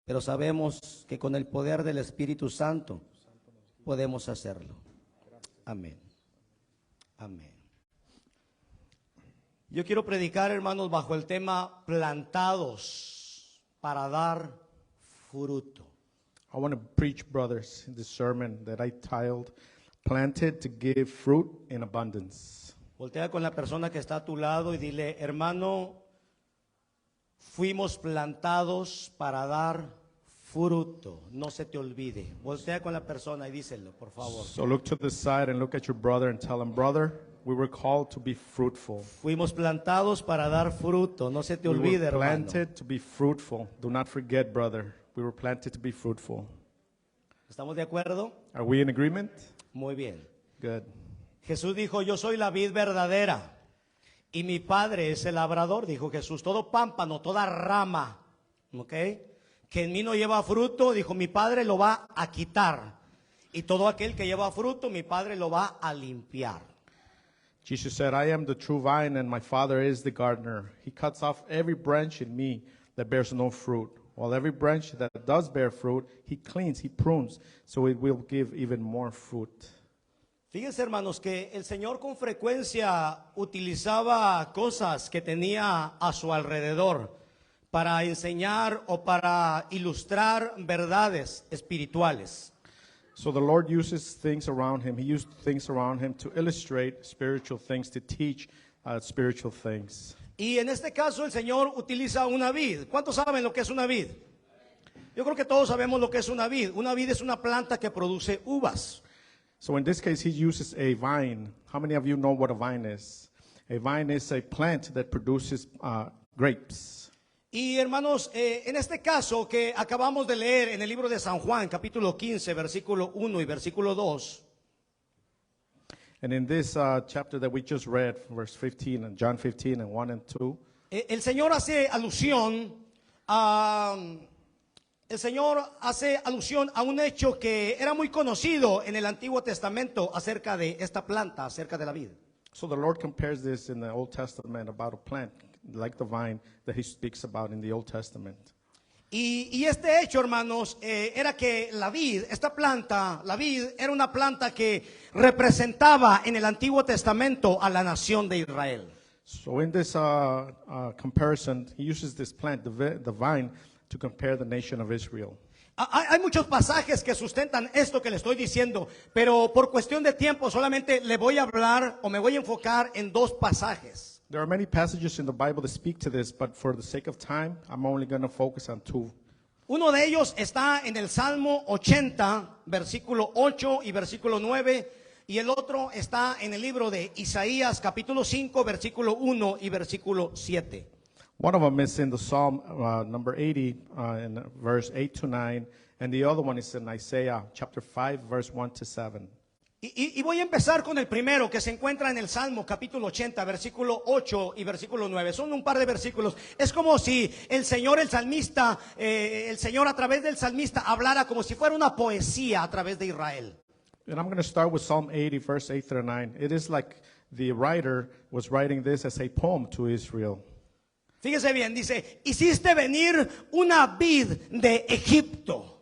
pero sabemos que con el poder del Espíritu Santo podemos hacerlo. Amén. Amén. Yo quiero predicar, hermanos, bajo el tema plantados para dar fruto. I want to preach, brothers, this sermon that I titled, Planted to Give Fruit in Abundance. Voltea con la persona que está a tu lado y dile, hermano, fuimos plantados para dar fruto. No se te olvide. Voltea con la persona y díselo, por favor. So look to the side and look at your brother and tell him, brother, we were called to be fruitful. Fuimos plantados para dar fruto. No se te We olvide, were hermano. planted to be fruitful. Do not forget, brother. We were planted to be fruitful. ¿Estamos de acuerdo? Are we in agreement? Muy bien. Good. Jesús dijo, yo soy la vid verdadera y mi Padre es el labrador, dijo Jesús. Todo pámpano, toda rama, ¿ok?, que en mí no lleva fruto, dijo, mi Padre lo va a quitar. Y todo aquel que lleva fruto, mi Padre lo va a limpiar. Jesus said, I am the true vine and my Father is the gardener. He cuts off every branch in me that bears no fruit, while every branch that does bear fruit, he cleans, he prunes, so it will give even more fruit. Fíjense, hermanos, que el Señor con frecuencia utilizaba cosas que tenía a su alrededor para enseñar o para ilustrar verdades espirituales. So the Lord uses things around him. He used things around him to illustrate spiritual things, to teach spiritual things. Y en este caso el Señor utiliza una vid. ¿Cuántos saben lo que es una vid? Yo creo que todos sabemos lo que es una vid. Una vid es una planta que produce uvas. So in this case, he uses a vine. How many of you know what a vine is? A vine is a plant that produces grapes. Y hermanos, en este caso que acabamos de leer en el libro de San Juan, capítulo 15, versículo 1 y versículo 2. And in this chapter that we just read, verse 15 and John 15 and 1 and 2, El Señor hace alusión a... El Señor hace alusión a un hecho que era muy conocido en el Antiguo Testamento acerca de esta planta, acerca de la vid. so the Lord compares this in the Old Testament about a plant like the vine that he speaks about in the Old Testament. Y este hecho, hermanos, era que la vid, esta planta, la vid era una planta que representaba en el Antiguo Testamento a la nación de Israel. So in this comparison, he uses this plant, the vine, to compare the nation of Israel. Hay muchos pasajes que sustentan esto que le estoy diciendo, pero por cuestión de tiempo solamente le voy a hablar o me voy a enfocar en dos pasajes. There are many passages in the Bible that speak to this, but for the sake of time, I'm only going to focus on two. Uno de ellos está en el Salmo 80, versículo 8 y versículo 9, y el otro está en el libro de Isaías, capítulo 5, versículo 1 y versículo 7. One of them is in the Psalm number 80, in verse 8 to 9, and the other one is in Isaiah chapter 5, verse 1 to 7. Y voy a empezar con el primero que se encuentra en el Salmo capítulo 80, versículo 8 y versículo 9. Son un par de versículos. Es como si el Señor, el salmista, el Señor a través del salmista hablara como si fuera una poesía a través de Israel. And I'm going to start with Psalm 80, verse 8 through 9. It is like the writer was writing this as a poem to Israel. Fíjese bien, dice, hiciste venir una vid de Egipto.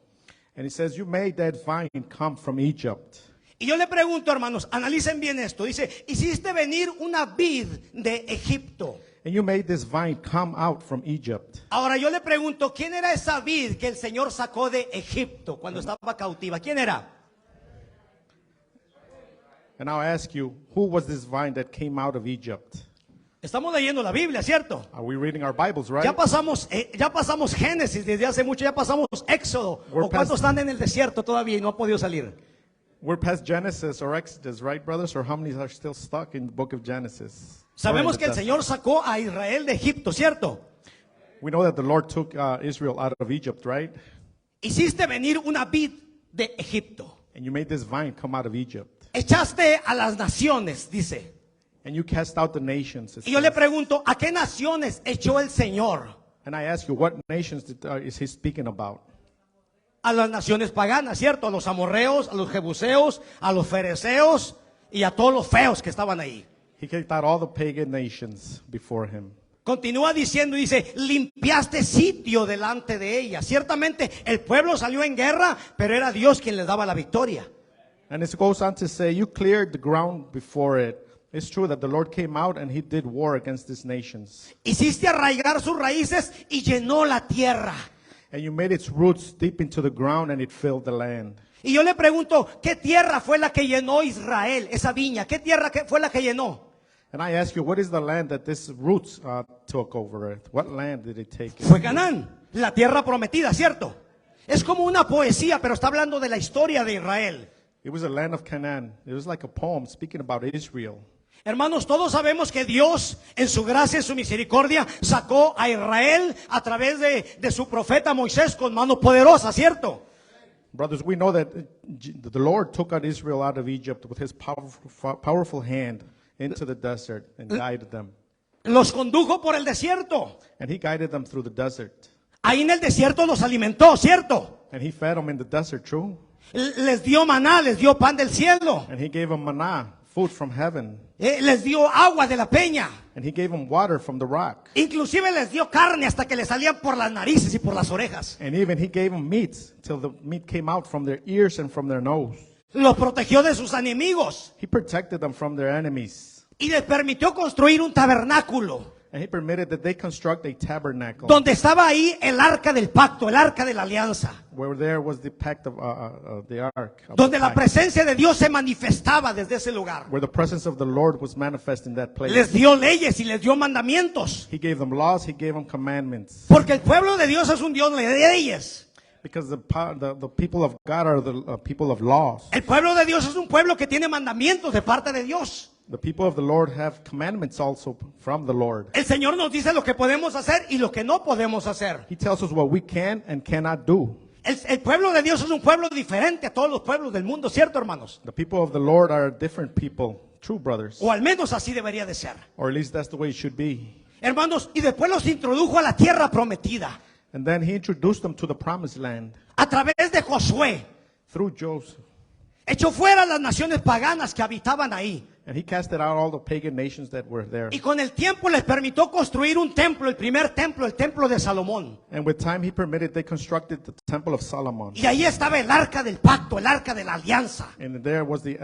And he says, you made that vine come from Egypt. Y yo le pregunto, hermanos, analicen bien esto. Dice, hiciste venir una vid de Egipto. And you made this vine come out from Egypt. Ahora yo le pregunto, ¿quién era esa vid que el Señor sacó de Egipto cuando estaba cautiva? ¿Quién era? And now I ask you, who was this vine that came out of Egypt? Estamos leyendo la Biblia, ¿cierto? Are we reading our Bibles, right? Ya pasamos Génesis desde hace mucho, ya pasamos Éxodo. We're ¿O cuántos están en el desierto todavía y no han podido salir? We're past Genesis or Exodus, right, brothers? Or how many are still stuck in the book of Genesis? Sabemos que el Señor sacó a Israel de Egipto, ¿cierto? We know that the Lord took Israel out of Egypt, right? Hiciste venir una vid de Egipto. And you made this vine come out of Egypt. Echaste a las naciones, dice. And you cast out the nations. It Y yo le says. pregunto, ¿a qué naciones echó el Señor? And I ask you, what nations is he speaking about? A las naciones paganas, ¿cierto? A los amorreos, a los jebuseos, a los fereceos y a todos los feos que estaban ahí. He kicked out all the pagan nations before him. Continúa diciendo, dice, limpiaste sitio delante de ella. Ciertamente el pueblo salió en guerra, pero era Dios quien les daba la victoria. And it goes on to say, you cleared the ground before it. It's true that the Lord came out and he did war against these nations. Hiciste arraigar sus raíces y llenó la tierra. And you made its roots deep into the ground and it filled the land. Y yo le pregunto, ¿qué tierra fue la que llenó Israel, esa viña? ¿Qué tierra fue la que llenó? And I ask you, what is the land that these roots took over it? What land did it take? Fue Canaán, la tierra prometida, ¿cierto? Es como una poesía, pero está hablando de la historia de Israel. It was a land of Canaan. It was like a poem speaking about Israel. Hermanos, todos sabemos que Dios, en su gracia y su misericordia, sacó a Israel a través de su profeta Moisés con mano poderosa, ¿cierto? Brothers, we know that the Lord took out Israel out of Egypt with his powerful hand into the desert and guided them. Los condujo por el desierto. And he guided them through the desert. Ahí en el desierto los alimentó, ¿cierto? And he fed them in the desert, true. Les dio maná, les dio pan del cielo. And he gave them manna, food from heaven. Les dio agua de la peña. And he gave them water from the rock. Inclusive les dio carne hasta que le salían por las narices y por las orejas. And even he gave them meat till the meat came out from their ears and from their nose. Los protegió de sus enemigos. He protected them from their enemies. Y les permitió construir un tabernáculo. And he permitted that they construct a tabernacle. Donde estaba ahí el arca del pacto, el arca de la alianza. Where there was the pact of the ark. Of Donde the la pact, presencia de Dios se manifestaba desde ese lugar. where the presence of the Lord was manifest in that place. Les dio leyes y les dio mandamientos. He gave them laws, he gave them commandments. Porque el pueblo de Dios es un Dios de leyes. Because the people of God are the people of laws. El pueblo de Dios es un pueblo que tiene mandamientos de parte de Dios. The people of the Lord have commandments also from the Lord. El Señor nos dice lo que podemos hacer y lo que no podemos hacer. He tells us what we can and cannot do. El pueblo de Dios es un pueblo diferente a todos los pueblos del mundo, ¿cierto, hermanos? The people of the Lord are different people, true brothers. O al menos así debería de ser. Or at least that's the way it should be. Hermanos, y después los introdujo a la tierra prometida And then he introduced them to the promised land a través de Josué. through Joseph. Echó fuera las naciones paganas que habitaban ahí. And he casted out all the pagan nations that were there. Y con el tiempo les permitió construir un templo, el primer templo, el templo de Salomón. And with time he permitted, they constructed the temple of Solomon. Y ahí estaba el arca del pacto, el arca de la alianza. And there was the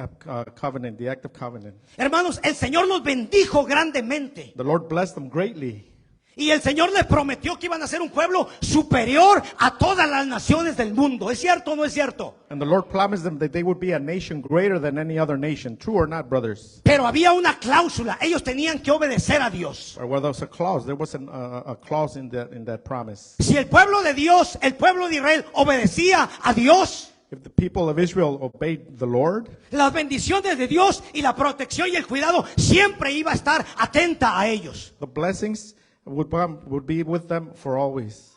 covenant, the act of covenant. Hermanos, el Señor los bendijo grandemente. The Lord blessed them greatly. Y el Señor les prometió que iban a ser un pueblo superior a todas las naciones del mundo. ¿Es cierto o no es cierto? And the Lord promised them that they would be a nation greater than any other nation. True or not, brothers? Pero había una cláusula. Ellos tenían que obedecer a Dios. Or where there was a clause. There was a clause in that promise. Si el pueblo de Dios, el pueblo de Israel, obedecía a Dios, If the people of Israel obeyed the Lord, las bendiciones de Dios y la protección y el cuidado siempre iba a estar atenta a ellos. the blessings would be with them for always.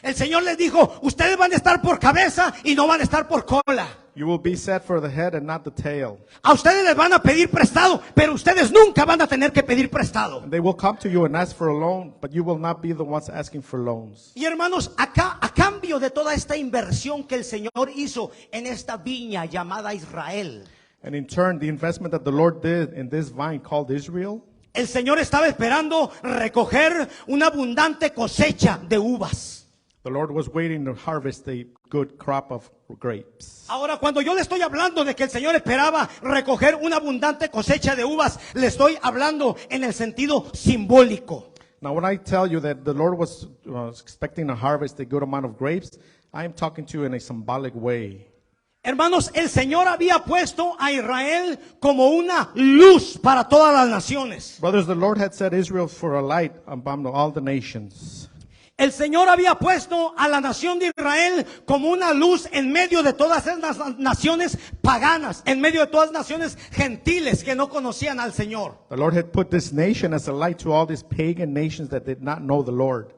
El Señor les dijo, ustedes van a estar por cabeza y no van a estar por cola. You will be set for the head and not the tail. A ustedes les van a pedir prestado, pero ustedes nunca van a tener que pedir prestado. And they will come to you and ask for a loan, but you will not be the ones asking for loans. Y hermanos, acá, a cambio de toda esta inversión que el Señor hizo en esta viña llamada Israel, And in turn, the investment that the Lord did in this vine called Israel, el Señor estaba esperando recoger una abundante cosecha de uvas. the Lord was waiting to harvest a good crop of grapes. Ahora, cuando yo le estoy hablando de que el Señor esperaba recoger una abundante cosecha de uvas, le estoy hablando en el sentido simbólico. Now, when I tell you that the Lord was expecting to harvest a good amount of grapes, I am talking to you in a symbolic way. Hermanos, el Señor había puesto a Israel como una luz para todas las naciones. Brothers, the Lord had set Israel for a light among all the nations. El Señor había puesto a la nación de Israel como una luz en medio de todas esas naciones paganas, en medio de todas las naciones gentiles que no conocían al Señor. The Lord had put this nation as a light to all these pagan nations that did not know the Lord.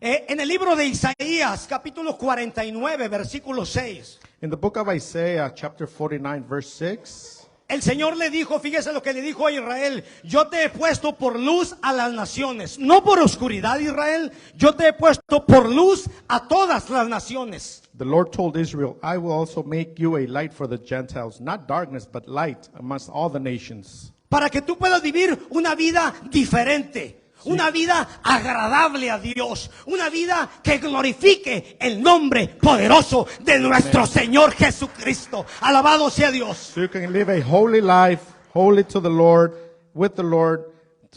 En el libro de Isaías, capítulo 49, versículo 6. In the book of Isaiah, chapter 49, verse 6, El Señor le dijo, fíjese lo que le dijo a Israel: yo te he puesto por luz a las naciones, no por oscuridad, Israel. Yo te he puesto por luz a todas las naciones. the Lord told Israel, I will also make you a light for the Gentiles, not darkness, but light amongst all the nations. Para que tú puedas vivir una vida diferente, Una vida agradable a Dios. Una vida que glorifique el nombre poderoso de nuestro Señor Jesucristo. Alabado sea Dios. So you can live a holy life, holy to the Lord, with the Lord,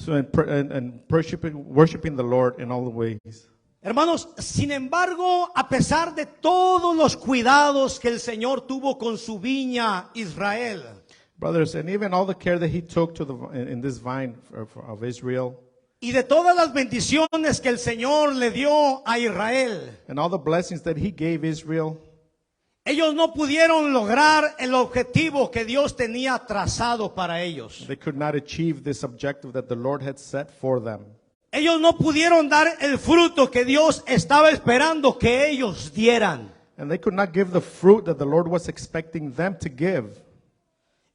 and worshiping the Lord in all the ways. Hermanos, sin embargo, a pesar de todos los cuidados que el Señor tuvo con su viña Israel, Brothers, and even all the care that he took in this vine of Israel, y de todas las bendiciones que el Señor le dio a Israel, and all the blessings that he gave Israel, ellos no pudieron lograr el objetivo que Dios tenía trazado para ellos. they could not achieve this objective that the Lord had set for them. Ellos no pudieron dar el fruto que Dios estaba esperando que ellos dieran. And they could not give the fruit that the Lord was expecting them to give.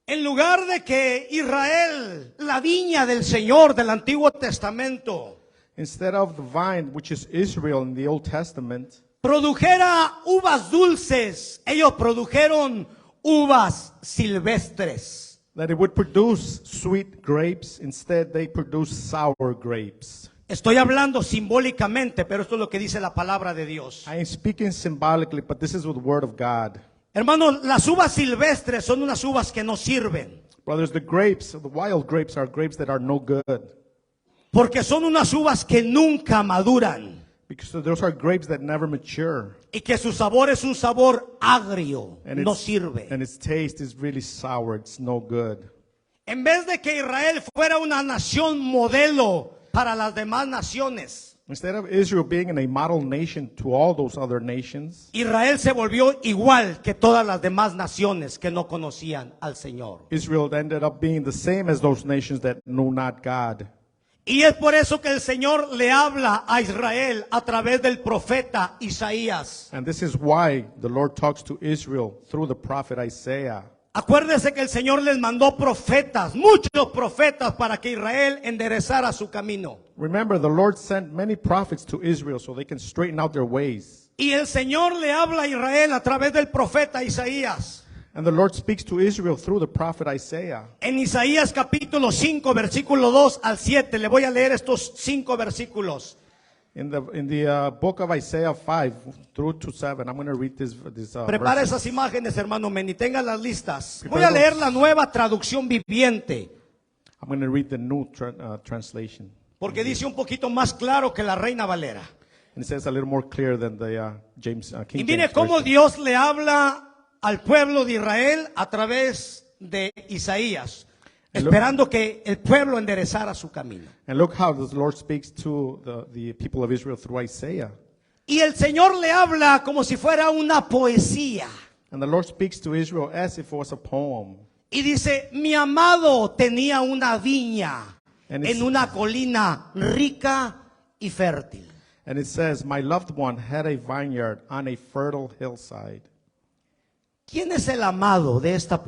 En lugar de que Israel, la viña del Señor del Antiguo Testamento, Instead of the vine, which is Israel in the Old Testament, produjera uvas dulces, ellos produjeron uvas silvestres. that it would produce sweet grapes, instead they produce sour grapes. Estoy hablando simbólicamente, pero esto es lo que dice la palabra de Dios. I am speaking symbolically, but this is the word of God. Hermanos, las uvas silvestres son unas uvas que no sirven, Brothers, the wild grapes are grapes that are no good. porque son unas uvas que nunca maduran Because those are grapes that never mature. y que su sabor es un sabor agrio, And no sirve. and its taste is really sour. It's no good. En vez de que Israel fuera una nación modelo para las demás naciones, Instead of Israel being a model nation to all those other nations, Israel se volvió igual que todas las demás naciones que no conocían al Señor. Israel ended up being the same as those nations that know not God. Y es por eso que el Señor le habla a Israel a través del profeta Isaías. And this is why the Lord talks to Israel through the prophet Isaiah. Acuérdese que el Señor les mandó profetas, muchos profetas, para que Israel enderezara su camino. Remember, the Lord sent many prophets to Israel so they can straighten out their ways. Y el Señor le habla a Israel a través del profeta Isaías. And the Lord speaks to Israel through the prophet Isaiah. En Isaías capítulo 5, versículo 2 al 7, le voy a leer estos 5 versículos. In the book of Isaiah 5 through to 7, I'm going to read this Prepara verses. esas imágenes, hermano Men, y tengan las listas. Voy Prepara a leer los- la nueva traducción viviente, I'm going to read the new translation. porque dice un poquito más claro que la Reina Valera. And it says a little more clear than the King Y mire James cómo version. Dios le habla al pueblo de Israel a través de Isaías, esperando que el pueblo enderezara su camino. And look how the Lord speaks to the people of Israel through Isaiah. Y el Señor le habla como si fuera una poesía. And the Lord speaks to Israel as if it was a poem. Y dice, mi amado tenía una viña And it's- en una colina rica y fértil. And it says, my loved one had a vineyard on a fertile hillside. ¿Quién es el amado de esta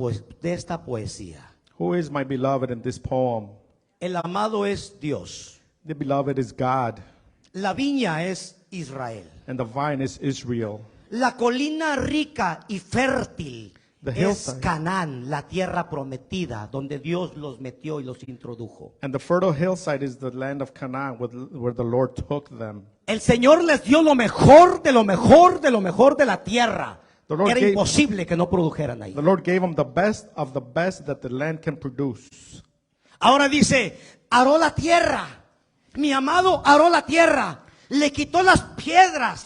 poesía? Who is my beloved in this poem? El amado es Dios. The beloved is God, La viña es Israel. and the vine is Israel. La colina rica y fértil The es hillside. Canaán, la tierra prometida, donde Dios los metió y los introdujo. And the fertile hillside is the land of Canaan, where the Lord took them. El Señor les dio lo mejor de lo mejor de lo mejor de la tierra. The Lord Era gave- imposible que no produjeran ahí. The Lord gave them the best of the best that the land can produce. Ahora dice, aró la tierra. Mi amado aró la tierra. Le quitó las piedras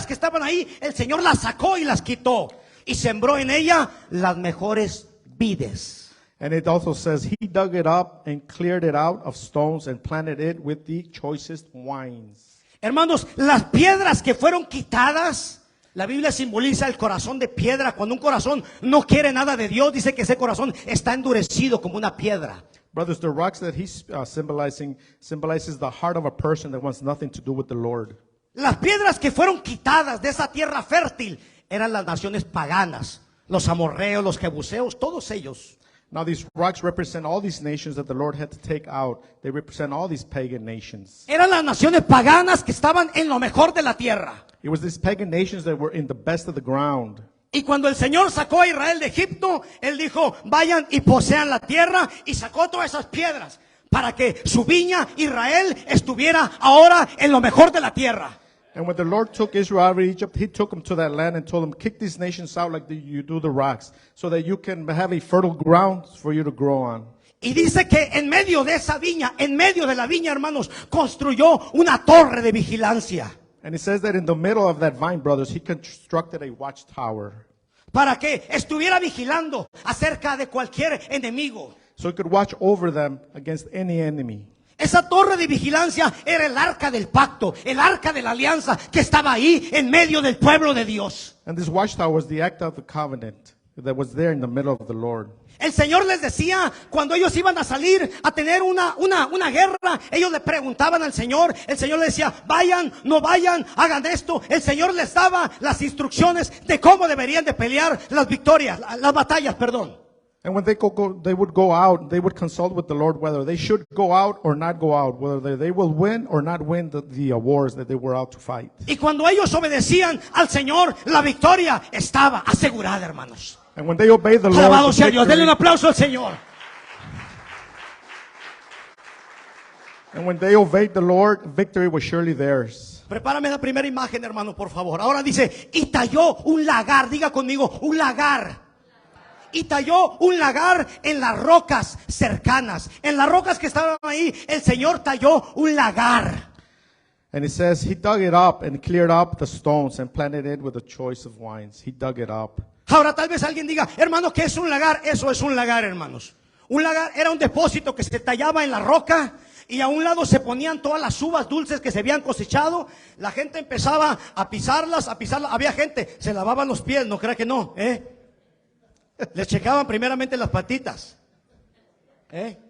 que estaban ahí, el Señor las sacó y las quitó. Y sembró en ella las mejores vides. And it also says, he dug it up and cleared it out of stones and planted it with the choicest wines. Hermanos, las piedras que fueron quitadas, la Biblia simboliza el corazón de piedra. Cuando un corazón no quiere nada de Dios, dice que ese corazón está endurecido como una piedra. Brothers, the rocks that he's symbolizes the heart of a person that wants nothing to do with the Lord. Las piedras que fueron quitadas de esa tierra fértil eran las naciones paganas, los amorreos, los jebuseos, todos ellos. Now these rocks represent all these nations that the Lord had to take out. They represent all these pagan nations. Eran las naciones paganas que estaban en lo mejor de la tierra. It was these pagan nations that were in the best of the ground. Y cuando el Señor sacó a Israel de Egipto, Él dijo, vayan y posean la tierra, y sacó todas esas piedras para que su viña Israel estuviera ahora en lo mejor de la tierra. And when the Lord took Israel out of Egypt, he took them to that land and told them, kick these nations out like you do the rocks, so that you can have a fertile ground for you to grow on. Y dice que en medio de esa viña, en medio de la viña, hermanos, construyó una torre de vigilancia. And it says that in the middle of that vine, brothers, he constructed a watchtower. Para que estuviera vigilando acerca de cualquier enemigo. So he could watch over them against any enemy. Esa torre de vigilancia era el arca del pacto, el arca de la alianza que estaba ahí en medio del pueblo de Dios. And this watchtower was the act of the covenant that was there in the middle of the Lord. El Señor les decía, cuando ellos iban a salir a tener una guerra, ellos le preguntaban al Señor, el Señor les decía, vayan, no vayan, hagan esto. El Señor les daba las instrucciones de cómo deberían de pelear las victorias, las batallas, perdón. And when they would go out, they would consult with the Lord whether they should go out or not go out, whether they will win or not win the wars that they were out to fight. Y cuando ellos obedecían al Señor, la victoria estaba asegurada, hermanos. And when they obeyed the Lord, Alabado the sea Dios, denle un victory, aplauso al Señor. and when they obeyed the Lord, victory was surely theirs. Prepárame la primera imagen, hermano, por favor. Ahora dice, y talló un lagar, diga conmigo, un lagar. Y talló un lagar en las rocas cercanas. En las rocas que estaban ahí, el Señor talló un lagar. And it says, he dug it up and cleared up the stones and planted it with a choice of wines. He dug it up. Ahora tal vez alguien diga, hermano, ¿qué es un lagar? Eso es un lagar, hermanos. Un lagar era un depósito que se tallaba en la roca y a un lado se ponían todas las uvas dulces que se habían cosechado. La gente empezaba a pisarlas, a pisarlas. Había gente, se lavaban los pies, no crea que no, Les checaban primeramente las patitas.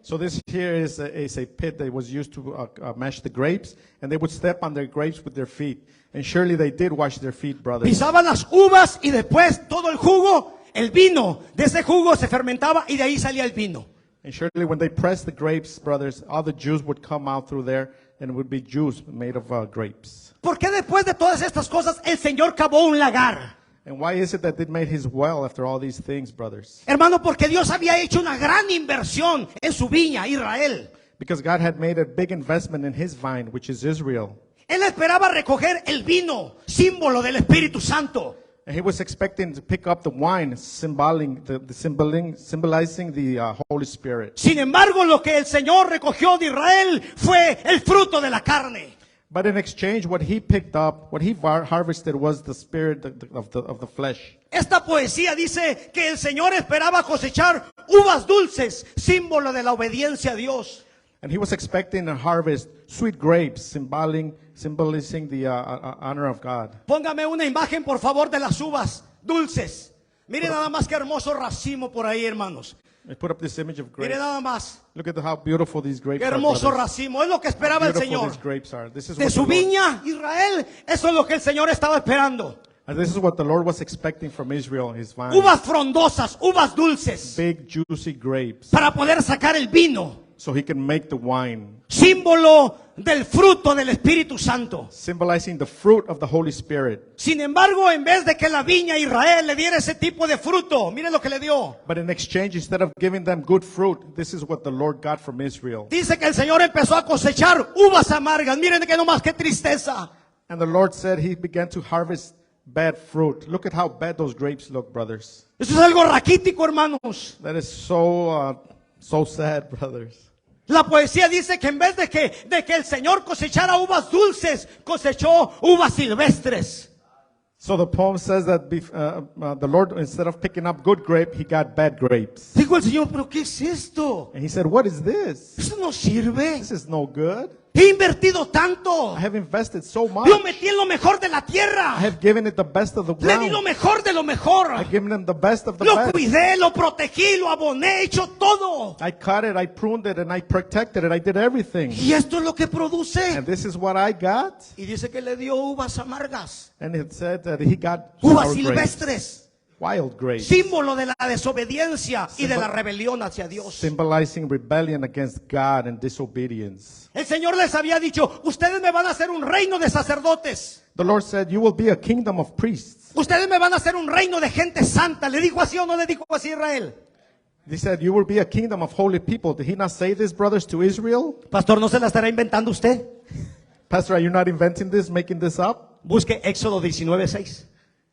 So this here is a pit that was used to mash the grapes, and they would step on their grapes with their feet. And surely they did wash their feet, brothers. Pisaban las uvas y después todo el jugo, el vino, de ese jugo se fermentaba y de ahí salía el vino. And surely when they pressed the grapes, brothers, all the juice would come out through there, and it would be juice made of grapes. ¿Por qué después de todas estas cosas el Señor cavó un lagar? And why is it that it made his well after all these things, brothers? Hermano, porque Dios había hecho una gran inversión en su viña, Israel. Because God had made a big investment in his vine, which is Israel. Él esperaba recoger el vino, símbolo del Espíritu Santo. And he was expecting to pick up the wine, symbolizing the Holy Spirit. Sin embargo, lo que el Señor recogió de Israel fue el fruto de la carne. But in exchange, what he picked up, what he harvested was the spirit of the flesh. Esta poesía dice que el Señor esperaba cosechar uvas dulces, símbolo de la obediencia a Dios. And he was expecting to harvest sweet grapes, symbolizing the honor of God. Póngame una imagen, por favor, de las uvas dulces. Mire nada más que hermoso racimo por ahí, hermanos. I put up this image of grapes. Mire nada más. Look at how beautiful these grapes Qué are, hermoso brothers. racimo. Es lo que esperaba el Beautiful Señor. these grapes are. This is De what su the Lord- viña, Israel, eso es lo que el Señor estaba esperando. And this is what the Lord was expecting from Israel, his vine. Uvas frondosas, uvas dulces, Big, juicy grapes. para poder sacar el vino. So he can make the wine. Símbolo del fruto del Espíritu Santo. Symbolizing the fruit of the Holy Spirit. Sin embargo, en vez de que la viña Israel le diera ese tipo de fruto, mire lo que le dio. But in exchange, instead of giving them good fruit, this is what the Lord got from Israel. Dice que el Señor empezó a cosechar uvas amargas. Miren que nomás, qué tristeza. And the Lord said he began to harvest bad fruit. Look at how bad those grapes look, brothers. Eso es algo raquítico, hermanos. That is so sad, brothers. La poesía dice que en vez de que el Señor cosechara uvas dulces, cosechó uvas silvestres. So the poem says that the Lord, instead of picking up good grape, he got bad grapes. Dijo el Señor, pero ¿qué es esto? And he said, what is this? Esto no sirve. This is no good. He invertido tanto. I have invested so much. Lo metí en lo mejor de la I tierra. have given it the best of the Le di lo ground. mejor de lo mejor. I've given them the best of the Lo best. cuidé, lo protegí, lo aboné, he hecho todo. I cut it, I pruned it, and I protected it. I did everything. Y esto es lo que produce. And this is what I got. Y dice que le dio uvas amargas, And it said that he got uvas sour grapes, silvestres, wild grapes, símbolo de la desobediencia y de la rebelión hacia Dios. symbolizing rebellion against God and disobedience. El Señor les había dicho, ustedes me van a hacer un reino de sacerdotes. The Lord said, you will be a kingdom of priests. Ustedes me van a hacer un reino de gente santa. ¿Le dijo así o no le dijo así a Israel? He said, you will be a kingdom of holy people. Did he not say this, brothers, to Israel? Pastor, ¿no se la estará inventando usted? Pastor, are you not inventing this, making this up? Busque Éxodo 19:6.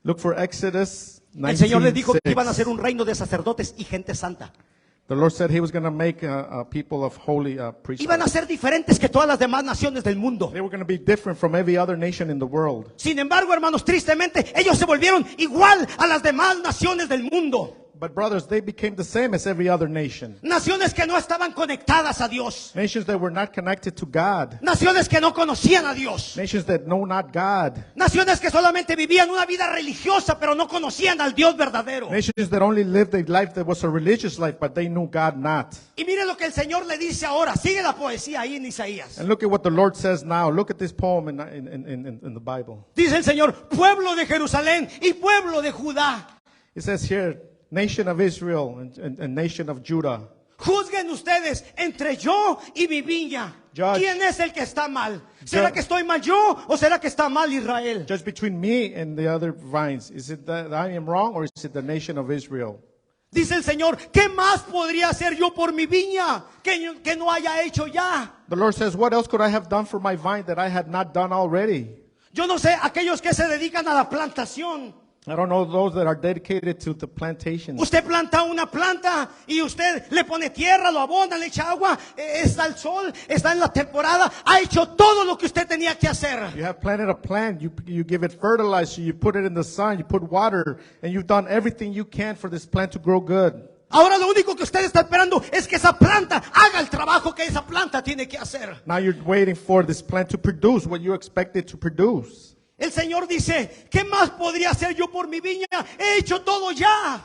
Look for Exodus El Señor les dijo que 19:6. iban a ser un reino de sacerdotes y gente santa. The Lord said he was going to make a people of holy priests. Iban a ser diferentes que todas las demás naciones del mundo. They were going to be different from every other nation in the world. Sin embargo, hermanos, tristemente, ellos se volvieron igual a las demás naciones del mundo. But brothers, they became the same as every other nation. Naciones que no estaban conectadas a Dios. Nations that were not connected to God. Naciones que no conocían a Dios. Nations that know not God. Naciones que solamente vivían una vida religiosa, pero no conocían al Dios verdadero. Nations that only lived a life that was a religious life, but they knew God not. Y mire lo que el Señor le dice ahora. Sigue la poesía ahí en Isaías. And look at what the Lord says now. Look at this poem in the Bible. Dice el Señor, pueblo de Jerusalén y pueblo de Judá. It says here, nation of Israel and nation of Judah. Juzguen ustedes entre yo y mi viña. Judge. ¿Quién es el que está mal? ¿Será Judge. que estoy mal yo o será que está mal Israel? Judge between me and the other vines. Is it that I am wrong, or is it the nation of Israel? Dice el Señor, ¿qué más podría hacer yo por mi viña que no haya hecho ya? The Lord says, what else could I have done for my vine that I had not done already? Yo no sé, aquellos que se dedican a la plantación. I don't know those that are dedicated to the plantations. Usted planta una planta y usted le pone tierra, lo abona, le echa agua, está el sol, está en la temporada, ha hecho todo lo que usted tenía que hacer. You have planted a plant, you give it fertilizer, you put it in the sun, you put water, and you've done everything you can for this plant to grow good. Ahora lo único que usted está esperando es que esa planta haga el trabajo que esa planta tiene que hacer. Now you're waiting for this plant to produce what you expect it to produce. El Señor dice, ¿qué más podría hacer yo por mi viña? He hecho todo ya.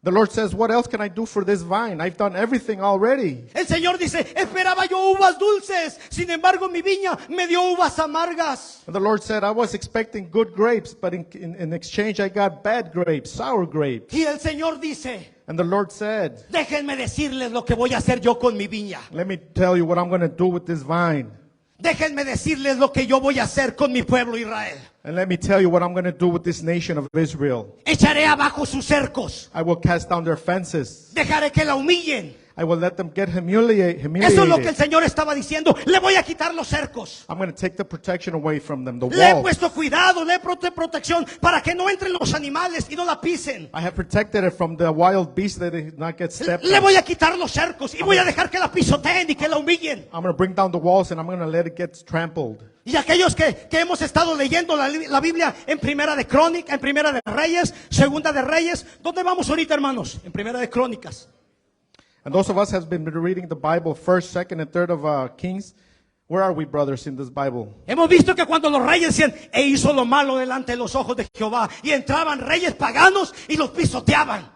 The Lord says, what else can I do for this vine? I've done everything already. El Señor dice, esperaba yo uvas dulces, sin embargo mi viña me dio uvas amargas. And the Lord said, I was expecting good grapes, but in exchange I got bad grapes, sour grapes. Y el Señor dice, And the Lord said, déjenme decirles lo que voy a hacer yo con mi viña. let me tell you what I'm going to do with this vine. Déjenme decirles lo que yo voy a hacer con mi pueblo Israel. And let me tell you what I'm going to do with this nation of Israel. Echaré abajo sus cercos. I will cast down their fences. Dejaré que la humillen. I will let them get humiliated. Eso es lo que el Señor estaba diciendo. Le voy a quitar los cercos. I'm going to take the protection away from them, the Le he wall. puesto cuidado, le he puesto protección para que no entren los animales y no la pisen. I have protected it from the wild beasts that it not get stepped Le on. voy a quitar los cercos y voy a dejar que la pisoteen y que la humillen. I'm going to bring down the walls and I'm going to let it get trampled. Y aquellos que hemos estado leyendo la Biblia en Primera de Crónicas, en Primera de Reyes, Segunda de Reyes, ¿dónde vamos ahorita, hermanos? En Primera de Crónicas. And those of us have been reading the Bible, 1st, 2nd, and 3rd of Kings. Where are we, brothers, in this Bible? Hemos visto que cuando los reyes decían, e hizo lo malo delante de los ojos de Jehová, y entraban reyes paganos y los pisoteaban.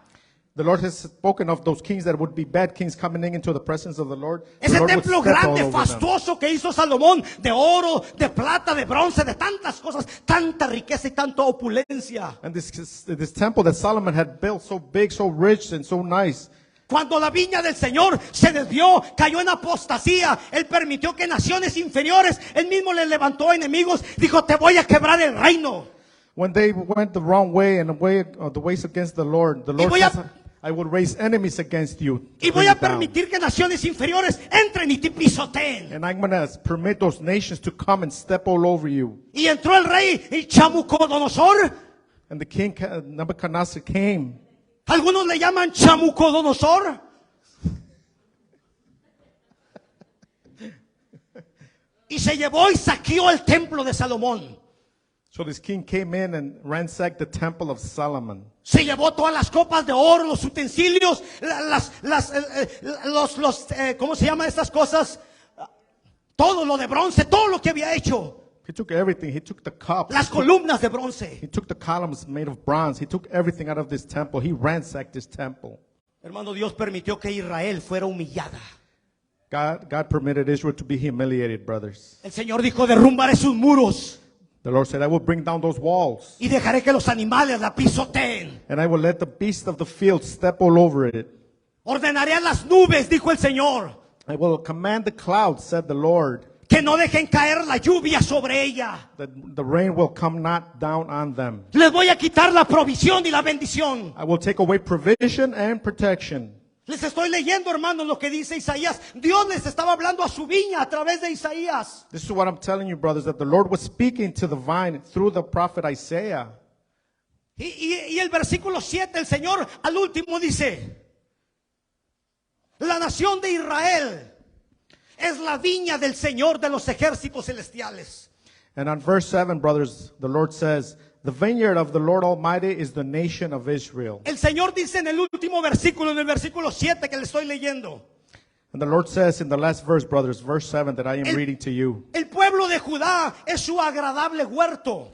The Lord has spoken of those kings that would be bad kings coming into the presence of the Lord. The Ese Lord would templo step all grande, over them. fastuoso que hizo Salomón, de oro, de plata, de bronce, de tantas cosas, tanta riqueza y tanta opulencia. And this temple that Solomon had built, so big, so rich, and so nice. Cuando la viña del Señor se desvió, cayó en apostasía, Él permitió que naciones inferiores, Él mismo le levantó enemigos, dijo, te voy a quebrar el reino. When they went the wrong way and the ways against the Lord voy a- says, I will raise enemies against you. to Y voy bring a you down. permitir que naciones inferiores entren y te pisoteen. And I'm going to permit those nations to come and step all over you. Y entró el rey Chamucodonosor. And the king Nebuchadnezzar came. Algunos le llaman Chamucodonosor. Y se llevó y saqueó el templo de Salomón. So this king came in and ransacked the temple of Solomon. Se llevó todas las copas de oro, los utensilios, ¿cómo se llaman estas cosas? Todo lo de bronce, todo lo que había hecho. He took everything. He took the cups. Las columnas de bronce. He took the columns made of bronze. He took everything out of this temple. He ransacked this temple. Hermano, Dios permitió que Israel fuera humillada. God permitted Israel to be humiliated, brothers. El Señor dijo, derrumbaré sus muros The Lord said, I will bring down those walls. y dejaré que los animales la pisoteen. And I will let the beasts of the field step all over it. Ordenaré a las nubes, dijo el Señor, I will command the clouds, said the Lord, que no dejen caer la lluvia sobre ella. that the rain will come not down on them. Les voy a quitar la provisión y la bendición. I will take away provision and protection. Les estoy leyendo, hermanos, lo que dice Isaías. Dios les estaba hablando a su viña a través de Isaías. This is what I'm telling you, brothers, that the Lord was speaking to the vine through the prophet Isaiah. Y el versículo 7, el Señor al último dice: la nación de Israel es la viña del Señor de los ejércitos celestiales. And on verse 7, brothers, the Lord says, the vineyard of the Lord Almighty is the nation of Israel. El Señor dice en el último versículo, en el versículo 7 que le estoy leyendo: And the Lord says in the last verse, brothers, verse 7 that I am reading to you. el pueblo de Judá es su agradable huerto.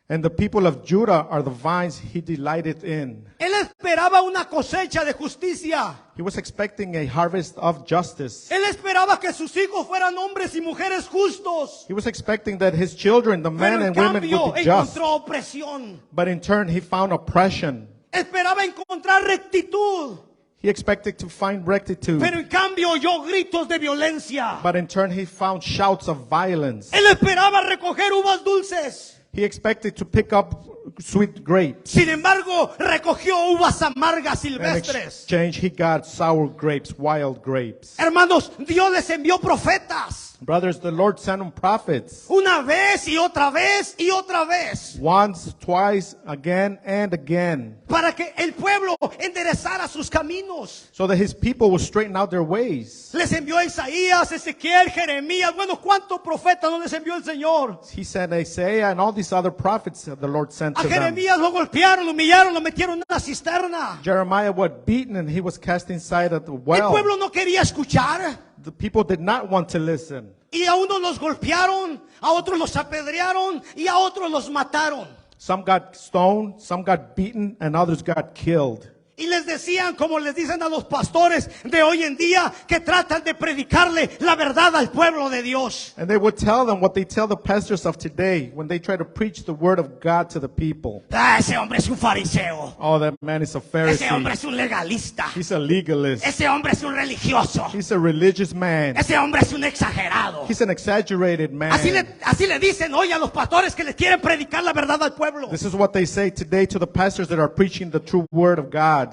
And the people of Judah are the vines he delighted in. Él esperaba una cosecha de justicia. He was expecting a harvest of justice. Él esperaba que sus hijos fueran hombres y mujeres justos. He was expecting that his children, the men Pero en and women, cambio would be just. encontró opresión. But in turn, he found oppression. Esperaba encontrar rectitud. He expected to find rectitude. Pero en cambio oyó gritos de violencia. But in turn, he found shouts of violence. Él esperaba recoger uvas dulces. He expected to pick up sweet grapes. Sin embargo, recogió uvas amargas In silvestres. exchange, he got sour grapes, wild grapes. Hermanos, Dios les envió profetas. Brothers, the Lord sent him prophets. Una vez y otra vez y otra vez. Once, twice, again, and again. Para que el pueblo enderezara sus caminos. So that his people will straighten out their ways. Les envió a Isaías, Ezequiel, Jeremías. Bueno, ¿cuántos profetas no les envió el Señor? He sent Isaiah and all these other prophets that the Lord sent A to them. Jeremías lo golpearon, lo humillaron, lo metieron en una cisterna. Jeremiah was beaten and he was cast inside of the El well. pueblo no quería escuchar. The people did not want to listen. Y a unos los golpearon, a otros los apedrearon y a otros los mataron. Some got stoned, some got beaten, and others got killed. Y les decían, como les dicen a los pastores de hoy en día, que tratan de predicarle la verdad al pueblo de Dios. And they would tell them what they tell the pastors of today when they try to preach the word of God to the people. Ah, ese hombre es un fariseo. Oh, that man is a Ese hombre Pharisee. es un legalista. He's a legalist. Ese hombre es un religioso. He's a religious man. Ese hombre es un exagerado. He's an exaggerated man. Así le dicen hoy a los pastores que les quieren predicar la verdad al pueblo. This is what they say today to the pastors that are preaching the true word of God.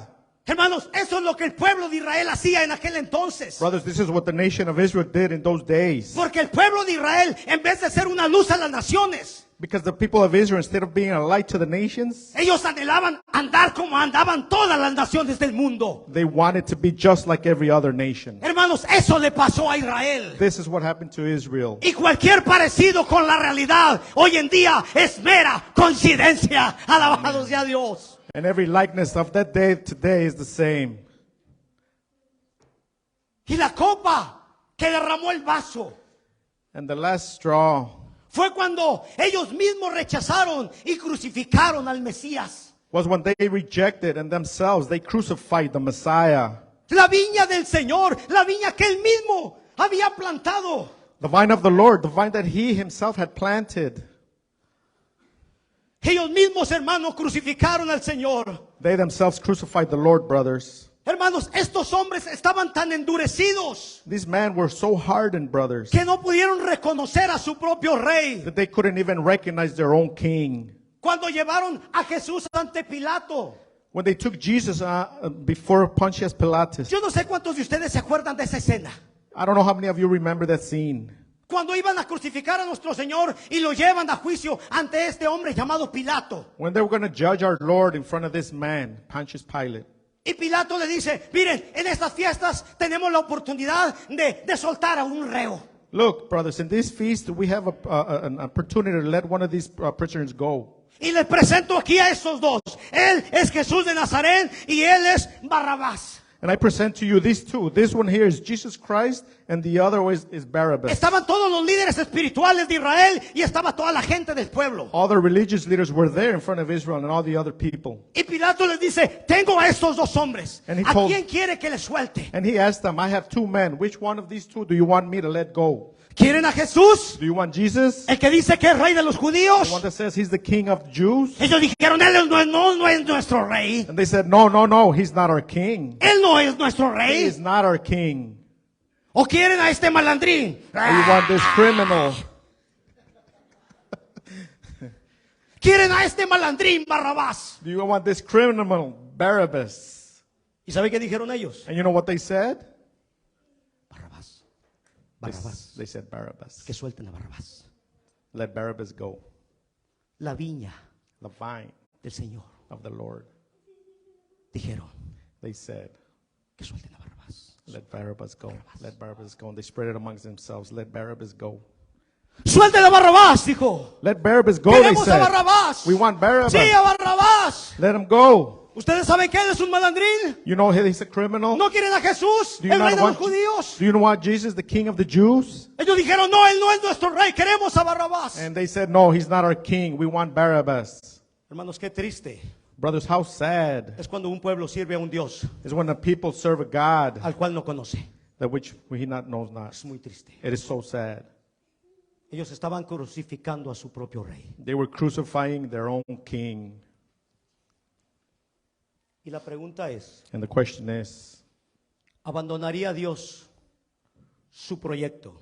Hermanos, eso es lo que el pueblo de Israel hacía en aquel entonces. Brothers, this is what the nation of Israel did in those days. Porque el pueblo de Israel, en vez de ser una luz a las naciones, Because the people of Israel, instead of being a light to the nations, ellos anhelaban andar como andaban todas las naciones del mundo. they wanted to be just like every other nation. Hermanos, eso le pasó a Israel. This is what happened to Israel. Y cualquier parecido con la realidad hoy en día es mera coincidencia. Alabados sea Dios. And every likeness of that day today is the same. Y la copa que derramó el vaso And the last straw fue cuando ellos mismos rechazaron y crucificaron al Mesías. was when they rejected and themselves, they crucified the Messiah. La viña del Señor, la viña que él mismo había plantado. The vine of the Lord, the vine that he himself had planted. Ellos mismos, hermanos, crucificaron al Señor. They themselves crucified the Lord, brothers. Hermanos, estos hombres estaban tan endurecidos These men were so hardened, brothers, que no pudieron reconocer a su propio rey. that they couldn't even recognize their own king. Cuando llevaron a Jesús ante Pilato. When they took Jesus before Pontius Pilatus, Yo no sé cuántos de ustedes se acuerdan de esa escena. I don't know how many of you remember that scene. Cuando iban a crucificar a nuestro Señor y lo llevan a juicio ante este hombre llamado Pilato. When they were going to judge our Lord in front of this man, Pontius Pilate. Y Pilato le dice, miren, en estas fiestas tenemos la oportunidad de soltar a un reo. Look, brothers, in this feast we have an opportunity to let one of these prisoners go. Y les presento aquí a estos dos. Él es Jesús de Nazaret y él es Barrabás. And I present to you these two. This one here is Jesus Christ, and the other is Barabbas. Estaban todos los líderes espirituales de Israel y estaba toda la gente del pueblo. All the religious leaders were there in front of Israel and all the other people. Y Pilato les dice, tengo a estos dos hombres. And he ¿A told- quién quiere que les suelte? And he asked them, I have two men. Which one of these two do you want me to let go? ¿Quieren a Jesús? Do you want Jesus? El que dice que es rey de los The judíos. one that says he's the king of the Jews? Ellos dijeron, él no es nuestro rey. And they said, no, he's not our king. Él no es nuestro He rey. is not our king. ¿O quieren a este malandrín? Or you want this criminal? ¿Quieren a este malandrín Barrabás? Do you want this criminal, Barabbas? ¿Y sabe qué dijeron ellos? And you know what they said? Barrabás. They, Barrabás. they said Barabbas. Que suelten a Barrabás. Let Barabbas go. La viña The vine del Señor. of the Lord. Dijeron They said, que suelten a Barrabás. let Barabbas go. Let Barabbas go. And they spread it amongst themselves. Let Barabbas go. Suelten a Barrabás, dijo. Let Barabbas go, they Queremos a said. Barrabás. We want Barabbas. Sí, a Barrabás. Let him go. ¿Ustedes saben que él es un malandrín? You know he's a criminal? ¿No quieren a Jesús, Do you el not rey de los want- judíos? Do you know what Jesus, the King of the Jews? Ellos dijeron, no, él no es nuestro rey, queremos a Barrabás. And they said, no, he's not our king. We want Barabbas. Hermanos, qué triste Brothers, how sad es cuando un pueblo sirve a un Dios is when the people serve a God al cual no conoce. that which he not knows not. Es muy triste. It is so sad. Ellos estaban crucificando a su propio rey. They were crucifying their own king. Y la pregunta es, And the question is, ¿abandonaría Dios su proyecto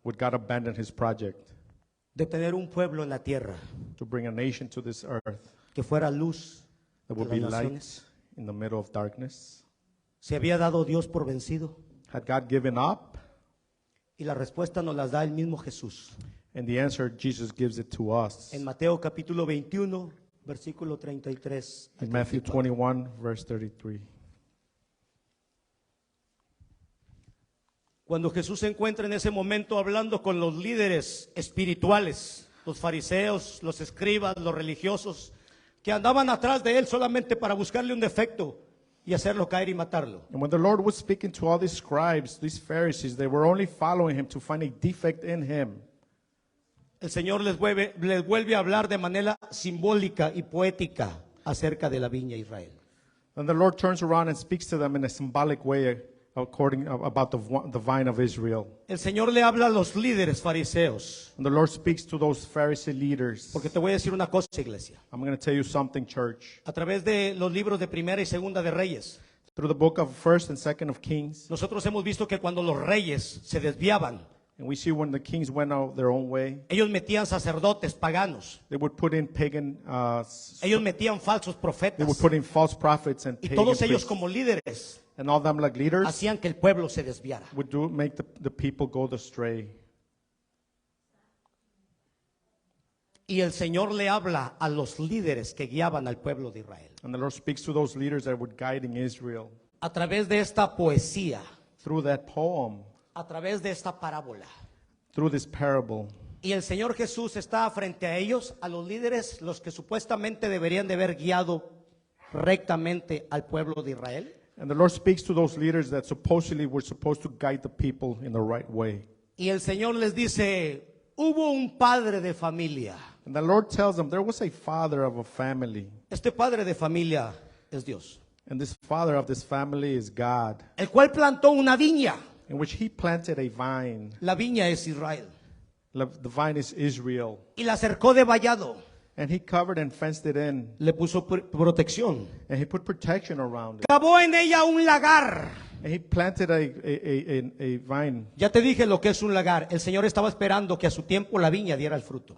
would God abandon his project de tener un pueblo en la tierra to bring a nation to this earth que fuera luz that de would be las light naciones? in the middle of darkness? ¿Se había dado Dios por vencido? Had God given up? Y la respuesta nos la da el mismo Jesús. And the answer, Jesus gives it to us. En Mateo capítulo 21, versículo 33. al In Matthew 34. 21, verse 33. Cuando Jesús se encuentra en ese momento hablando con los líderes espirituales, los fariseos, los escribas, los religiosos, que andaban atrás de él solamente para buscarle un defecto y hacerlo caer y matarlo. And when the Lord was speaking to all these scribes, these Pharisees, they were only following him to find a defect in him. El Señor les vuelve a hablar de manera simbólica y poética acerca de la viña Israel. And the Lord turns around and speaks to them in a symbolic way about the vine of Israel. El Señor le habla a los líderes fariseos, And the Lord speaks to those Pharisee leaders. porque te voy a decir una cosa, iglesia. I'm going to tell you something, church. A través de los libros de Primera y Segunda de Reyes, Through the book of 1st and 2nd of Kings, nosotros hemos visto que cuando los reyes se desviaban, and we see when the kings went out their own way, ellos metían sacerdotes paganos, they would put in pagan, ellos metían falsos they profetas, would put in false prophets and y pagan todos ellos priests. como líderes And all them like leaders hacían que el pueblo se desviara. would make the people go astray. Y el Señor le habla a los líderes que guiaban al pueblo de Israel And the Lord speaks to those leaders that were guiding Israel a través de esta poesía, through that poem, a través de esta parábola. through this parable. Y el Señor Jesús está frente a ellos, a los líderes, los que supuestamente deberían de haber guiado rectamente al pueblo de Israel. And the Lord speaks to those leaders that supposedly were supposed to guide the people in the right way. Y el Señor les dice, hubo un padre de familia. And the Lord tells them there was a father of a family. Este padre de familia es Dios, And this father of this family is God, el cual plantó una viña. in which he planted a vine. La viña es Israel. The vine is Israel. Y la cercó de vallado. And he covered and fenced it in. Le puso protección. And he put protection around it. Cavó en ella un lagar. And he planted a vine. Ya te dije lo que es un lagar. El Señor estaba esperando que a su tiempo la viña diera el fruto.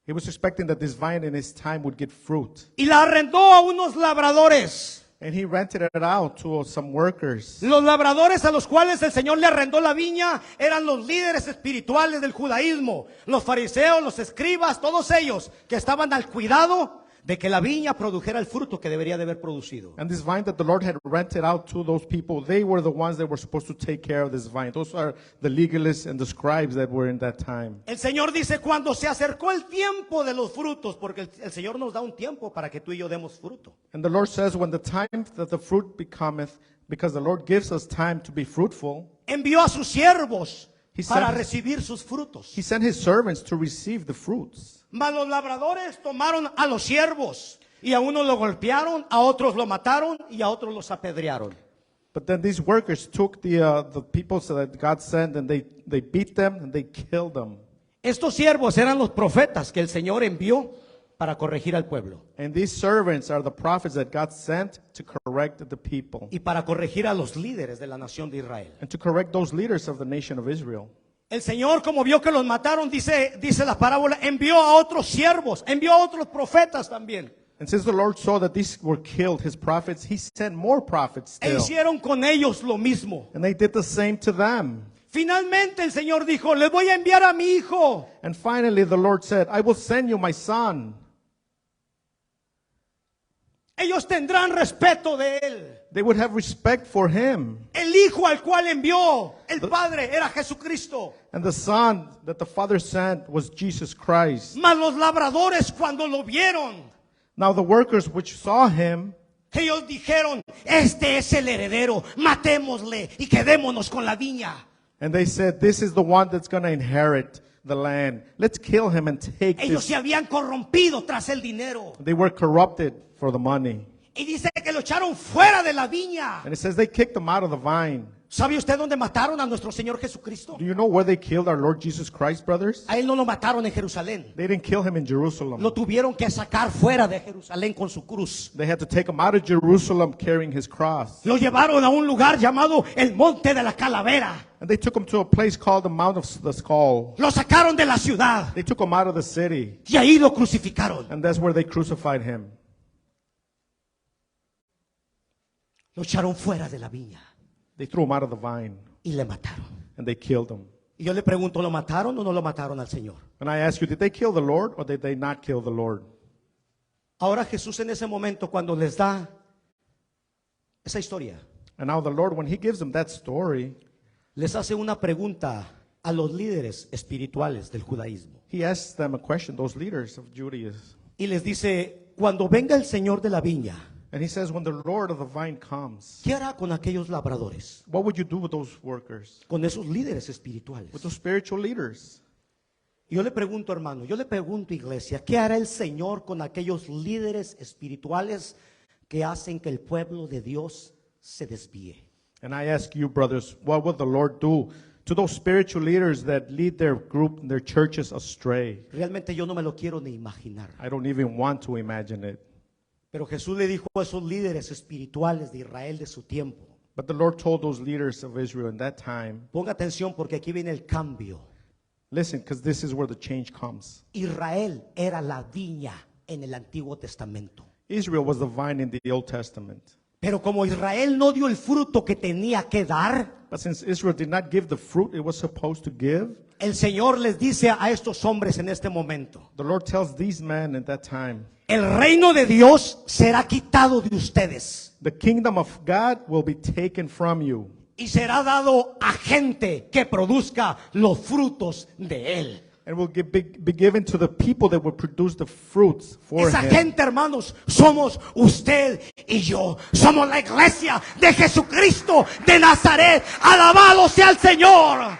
He was expecting that this vine in his time would get fruit. Y la arrendó a unos labradores. And he rented it out to some workers. Los labradores a los cuales el Señor le arrendó la viña eran los líderes espirituales del judaísmo, los fariseos, los escribas, todos ellos que estaban al cuidado de que la viña produjera el fruto que debería de haber producido. And this vine that the Lord had rented out to those people, they were the ones that were supposed to take care of this vine. Those are the legalists and the scribes that were in that time. El Señor dice, cuando se acercó el tiempo de los frutos, porque el Señor nos da un tiempo para que tú y yo demos fruto. And the Lord says, when the time that the fruit becometh, because the Lord gives us time to be fruitful, Envió a sus siervos He para sent- recibir sus frutos. he sent his servants to receive the fruits. Mas los labradores tomaron a los siervos y a unos lo golpearon, a otros lo mataron y a otros los apedrearon. But then these workers took the people that God sent and they beat them and they killed them. Estos siervos eran los profetas que el Señor envió para corregir al pueblo And these servants are the prophets that God sent to correct the people y para corregir a los líderes de la nación de Israel. and to correct those leaders of the nation of Israel. El Señor, como vio que los mataron, dice la parábola, envió a otros siervos, envió a otros profetas también. And since the Lord saw that these were killed, his prophets, he sent more prophets E still. hicieron con ellos lo mismo. And they did the same to them. Finalmente el Señor dijo, les voy a enviar a mi hijo. And finally the Lord said, I will send you my son. Ellos tendrán respeto de él. They would have respect for him. El hijo al cual envió el Padre era Jesucristo. And the son that the Father sent was Jesus Christ. Mas los labradores cuando lo vieron, Now the workers which saw him, ellos dijeron, este es el heredero, matémosle y quedémonos con la viña. and they said, this is the one that's going to inherit the land. Let's kill him and take Ellos this. se habían corrompido tras el dinero. They were corrupted for the money. Y dice que lo echaron fuera de la viña. And it says they kicked him out of the vine. ¿Sabe usted dónde mataron a nuestro Señor Jesucristo? Do you know where they killed our Lord Jesus Christ, brothers? A él no lo mataron en Jerusalén. They didn't kill him in Jerusalem. Lo tuvieron que sacar fuera de Jerusalén con su cruz. They had to take him out of Jerusalem carrying his cross. Lo llevaron a un lugar llamado el Monte de la Calavera. And they took him to a place called the Mount of the Skull. Lo sacaron de la ciudad They took him out of the city. y ahí lo crucificaron. And that's where they crucified him. Lo echaron fuera de la viña They threw him out of the vine. y le mataron. And they killed him. Y yo le pregunto, ¿lo mataron o no lo mataron al Señor? And I ask you, did they kill the Lord or did they not kill the Lord? Ahora Jesús en ese momento cuando les da esa historia, And now the Lord, when he gives them that story, les hace una pregunta a los líderes espirituales del judaísmo. he asks them a question, those leaders of Judaism. Y les dice, cuando venga el Señor de la viña, And he says, when the Lord of the vine comes, ¿qué hará con aquellos labradores? what would you do with those workers? Con esos líderes espirituales. With those spiritual leaders? Yo le pregunto, hermano, yo le pregunto, iglesia, ¿qué hará el Señor con aquellos líderes espirituales que hacen que el pueblo de Dios se desvíe? And I ask you, brothers, what would the Lord do to those spiritual leaders that lead their group, their churches astray? Realmente yo no me lo quiero ni imaginar. I don't even want to imagine it. Pero Jesús le dijo a esos líderes espirituales de Israel de su tiempo, But the Lord told those leaders of Israel in that time, ponga atención porque aquí viene el cambio. listen, because this is where the change comes. Israel era la viña en el Antiguo Testamento. Israel was the vine in the Old Testament. Pero como Israel no dio el fruto que tenía que dar, But since Israel did not give the fruit it was supposed to give, el Señor les dice a estos hombres en este momento, the Lord tells these men at that time, el reino de Dios será quitado de ustedes the kingdom of God will be taken from you. y será dado a gente que produzca los frutos de él. And will be given to the people that will produce the fruits for Esa him. gente, hermanos, somos usted y yo. Somos la iglesia de Jesucristo de Nazaret. Alabado sea el Señor.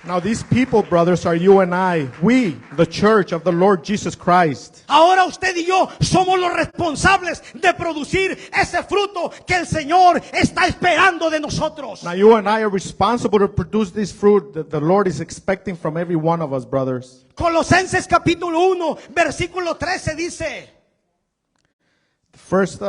Now these people, brothers, are you and I, we, the church of the Lord Jesus Christ. Ahora usted y yo somos los responsables de producir ese fruto que el Señor está esperando de nosotros. Now you and I are responsible to produce this fruit that the Lord is expecting from every one of us, brothers. Colosenses capítulo 1, versículo 13 dice First,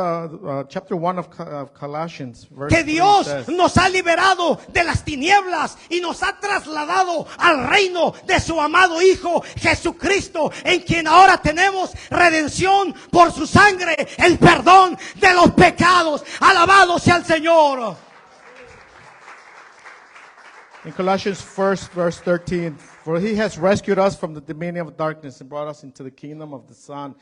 chapter 1 of Colossians, verse que 3 Dios says, nos ha liberado de las tinieblas y nos ha trasladado al reino de su amado Hijo Jesucristo, en quien ahora tenemos redención por su sangre, el perdón de los pecados. Alabado sea el Señor. in Colossians 1, verse 13, for he has rescued us from the dominion of darkness and brought us into the kingdom of the Son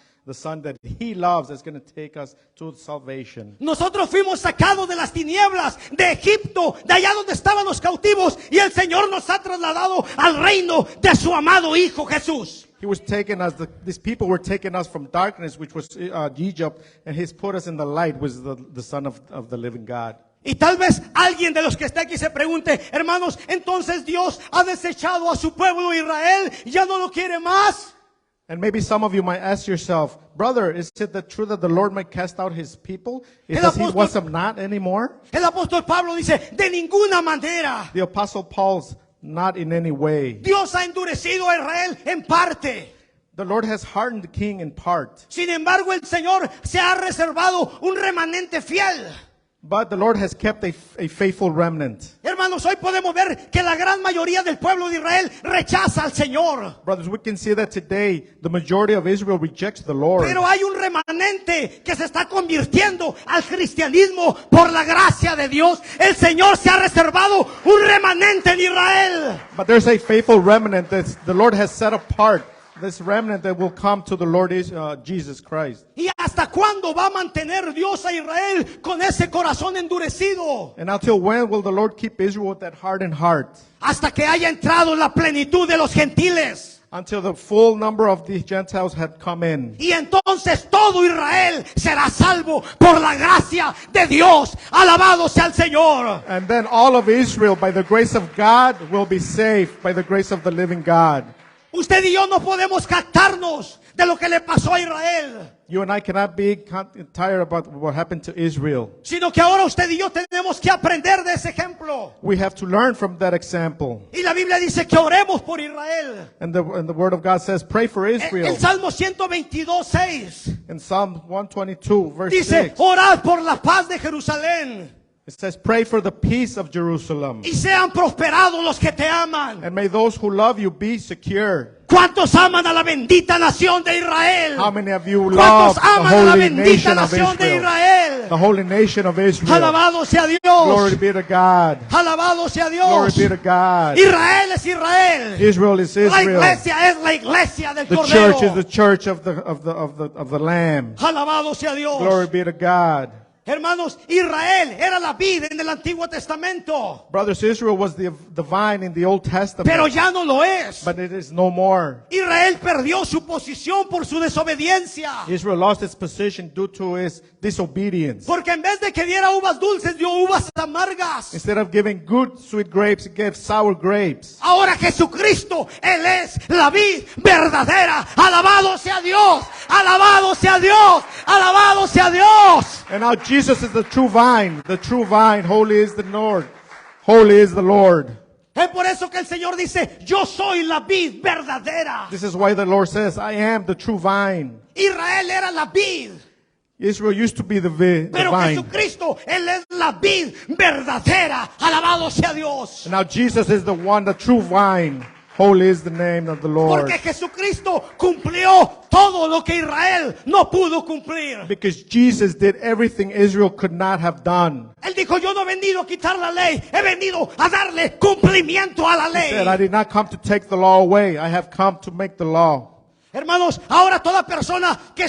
that he loves, is going to take us to salvation. Nosotros fuimos sacados de las tinieblas de Egipto, de allá donde estaban los cautivos, y el Señor nos ha trasladado al reino de su amado Hijo Jesús. He was taking us, these people were taking us from darkness, which was Egypt, and he's put us in the light, which is the Son of the living God. Y tal vez alguien de los que está aquí se pregunte, hermanos, entonces Dios ha desechado a su pueblo Israel, ya no lo quiere más. And maybe some of you might ask yourself, brother, is it the truth that the Lord might cast out his people? Does he want them not anymore? El apóstol Pablo dice, de ninguna manera. The apostle Paul's not in any way. Dios ha endurecido a Israel en parte. The Lord has hardened the king in part. Sin embargo, el Señor se ha reservado un remanente fiel. But the Lord has kept a faithful remnant. Hermanos, hoy podemos ver que la gran mayoría del pueblo de Israel rechaza al Señor. Brothers, we can see that today the majority of Israel rejects the Lord. Pero hay un remanente que se está convirtiendo al cristianismo por la gracia de Dios. El Señor se ha reservado un remanente en Israel. But there's a faithful remnant that the Lord has set apart. This remnant that will come to the Lord is Jesus Christ. ¿Y hasta cuándo va a mantener Dios a Israel con ese corazón endurecido? And until when will the Lord keep Israel with that hardened heart? Hasta que haya entrado la plenitud de los gentiles. Until the full number of the Gentiles had come in. Y entonces todo Israel será salvo por la gracia de Dios. Alabado sea el Señor. And then all of Israel, by the grace of God, will be saved by the grace of the living God. Usted y yo no podemos captarnos de lo que le pasó a Israel. You and I cannot be tired about what happened to Israel. Sino que ahora usted y yo tenemos que aprender de ese ejemplo. We have to learn from that example. Y la Biblia dice que oremos por Israel. And the Word of God says, pray for Israel. El Salmo 122:6 In Psalm 122, verse dice, 6, orad por la paz de Jerusalén it says, pray for the peace of Jerusalem. y sean prosperados los que te aman. And may those who love you be secure. ¿Cuántos aman a la bendita nación de Israel? How many of you love ¿Cuántos the aman a la holy bendita nation of nación de Israel? Israel? The holy nation of Israel. Alabado sea Dios. Glory be to God. Alabado sea Glory Dios. be to God. Israel es Israel. Israel is La Israel. iglesia es la iglesia del The Cordero. church is the church of the Lamb. Alabado sea Dios. Glory be to God. Hermanos, Israel era la vid en el Antiguo Testamento, Brothers, Israel was the vine in the Old Testament, pero ya no lo es. but it is no more. Israel perdió su posición por su desobediencia. Israel lost its position due to his disobedience. Porque en vez de que diera uvas dulces, dio uvas amargas. Instead of giving good, sweet grapes, it gave sour grapes. Ahora Jesucristo, Él es la vid verdadera. Alabado sea Dios. Alabado sea Dios. Alabado sea Dios. And now Jesus is the true vine. The true vine. Holy is the Lord. Holy is the Lord. Es por eso que el Señor dice, yo soy la vid verdadera. This is why the Lord says, I am the true vine. Israel era la vid. Israel used to be the vine. Pero Jesucristo, Él es la vid verdadera. Alabado sea Dios. And now Jesus is the one, the true vine. Holy is the name of the Lord. Porque Jesucristo cumplió todo lo que Israel no pudo cumplir. Because Jesus did everything Israel could not have done. Él dijo, yo no he venido a quitar la ley, he venido a darle cumplimiento a la He said, I ley. did not come to take the law away. I have come to make the law. Hermanos, ahora toda persona que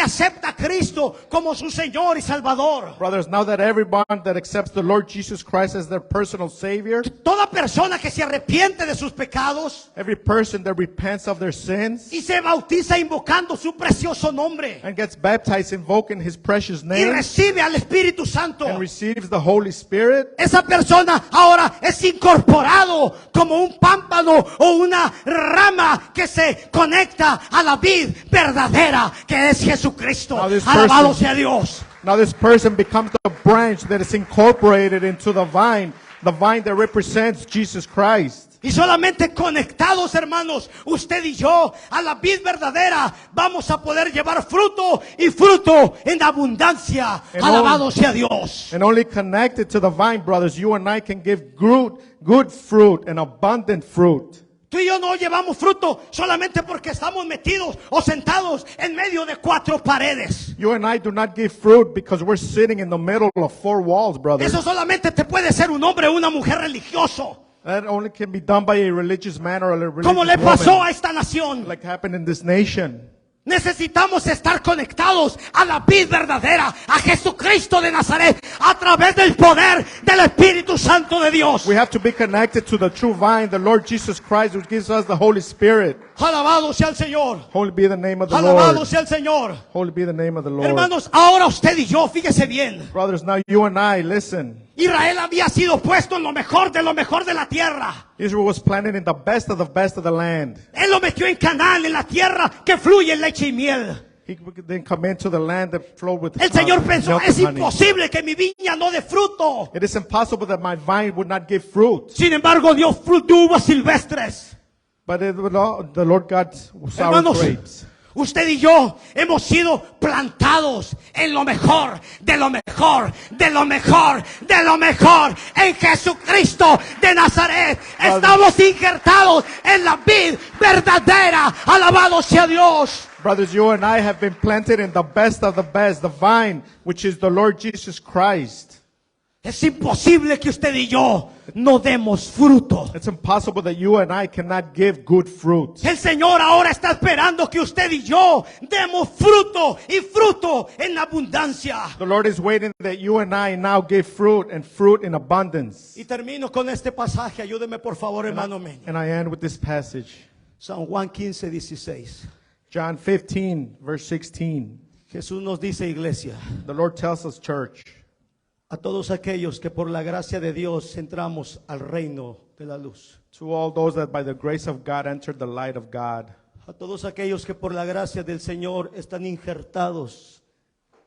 acepta a Cristo como su Señor y Salvador, Brothers, now that everyone that accepts the Lord Jesus Christ as their personal Savior, toda persona que se arrepiente de sus pecados every person that repents of their sins y se bautiza invocando su precioso nombre and gets baptized invoking His precious y name recibe al Espíritu Santo, and receives the Holy Spirit, esa persona ahora es incorporado como un pámpano o una rama que se conecta a la vid verdadera que es Jesucristo. Now this Alabado person- sea Dios. now this person becomes the branch that is incorporated into the vine that represents Jesus Christ. Y solamente conectados, hermanos, usted y yo, a la vid verdadera, vamos a poder llevar fruto y fruto en abundancia. And Alabado sea Dios. And only connected to the vine, brothers, you and I can give good fruit and abundant fruit. Tú y yo no llevamos fruto solamente porque estamos metidos o sentados en medio de cuatro paredes. You and I do not give fruit because we're sitting in the middle of four walls, brothers. Eso solamente te puede ser un hombre o una mujer religioso. That only can be done by a religious man or a religious Como le pasó woman, a esta nación. like happened in this nation. Necesitamos estar conectados a la vid verdadera, a Jesucristo de Nazaret, a través del poder del Espíritu Santo de Dios. We have to be connected to the true vine, the Lord Jesus Christ, who gives us the Holy Spirit. Alabado sea el Señor. Holy be the name of the Alabado Lord. sea el Señor. Holy be the name of the Lord. Hermanos, ahora usted y yo, fíjese bien. Brothers, now you and I, listen. Israel había sido puesto en lo mejor de la tierra. Israel was planted in the best of the land. Él lo metió en Canaán, en la tierra que fluye leche y miel. He didn't come into the land that flowed with El Señor pensó, milk es and honey. imposible que mi viña no dé fruto. It is impossible that my vine would not give fruit. Sin embargo, dio uvas silvestres. But the Lord got sour Hermanos, grapes. Usted y yo hemos sido plantados en lo mejor, de lo mejor, de lo mejor, de lo mejor. En Jesucristo de Nazaret. Estamos injertados en la vid verdadera. Alabado sea Dios. Brothers, you and I have been planted in the best of the best, the vine, which is the Lord Jesus Christ. Es imposible que usted y yo no demos fruto. It's impossible that you and I cannot give good fruit. El Señor ahora está esperando que usted y yo demos fruto y fruto en abundancia. The Lord is waiting that you and I now give fruit and fruit in abundance. Y termino con este pasaje. Ayúdeme por favor, hermano mío. And I end with this passage. San Juan 15:16. John 15, verse 16. Jesús nos dice, iglesia, The Lord tells us, church, a todos aquellos que por la gracia de Dios entramos al reino de la luz. to all those that by the grace of God entered the light of God, A todos aquellos que por la gracia del Señor están injertados